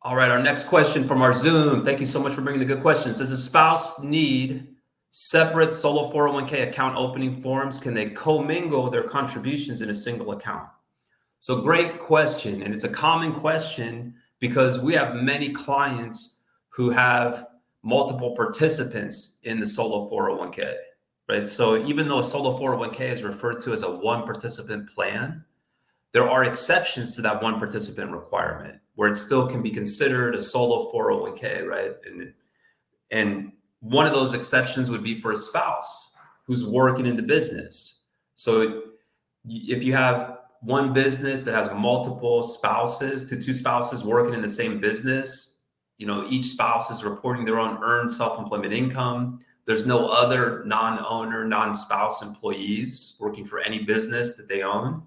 All right, our next question from our Zoom. Thank you so much for bringing the good questions. Does a spouse need separate solo 401k account opening forms? Can they commingle their contributions in a single account? So great question. And it's a common question because we have many clients who have multiple participants in the solo 401k, right? So even though a solo 401k is referred to as a one participant plan, there are exceptions to that one participant requirement where it still can be considered a solo 401k, right? And one of those exceptions would be for a spouse who's working in the business. So if you have one business that has multiple spouses, to two spouses working in the same business, each spouse is reporting their own earned self-employment income. There's no other non-owner, non-spouse employees working for any business that they own.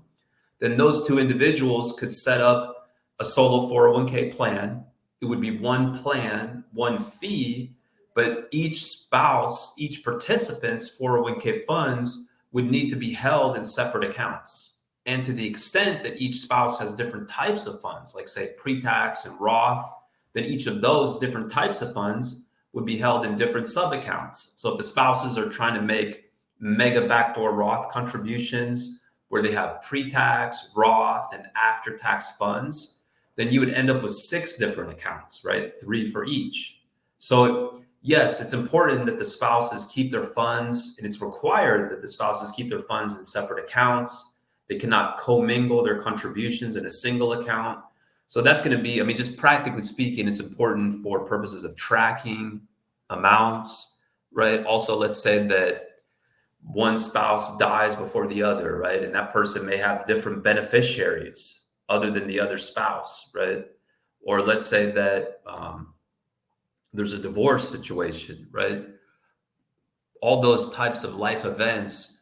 Then those two individuals could set up a solo 401k plan. It would be one plan, one fee, but each spouse, each participant's 401k funds would need to be held in separate accounts. And to the extent that each spouse has different types of funds, like say pre-tax and Roth, then each of those different types of funds would be held in different sub-accounts. So if the spouses are trying to make Mega Backdoor Roth contributions, where they have pre-tax, Roth, and after-tax funds, then you would end up with 6 different accounts, right? 3 for each. So yes, it's important that the spouses keep their funds, and it's required that the spouses keep their funds in separate accounts. They cannot commingle their contributions in a single account. So that's going to be, just practically speaking, it's important for purposes of tracking amounts, right? Also, let's say that one spouse dies before the other, right? And that person may have different beneficiaries other than the other spouse, right? Or let's say that there's a divorce situation, right? All those types of life events,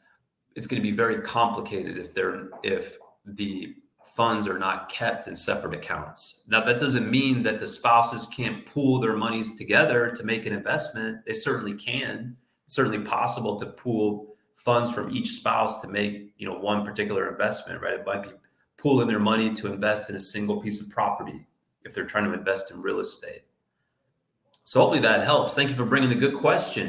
it's going to be very complicated if the funds are not kept in separate accounts. Now, that doesn't mean that the spouses can't pool their monies together to make an investment. They certainly can. It's certainly possible to pool funds from each spouse to make, one particular investment, right? It might be pooling their money to invest in a single piece of property if they're trying to invest in real estate. So hopefully that helps. Thank you for bringing the good question.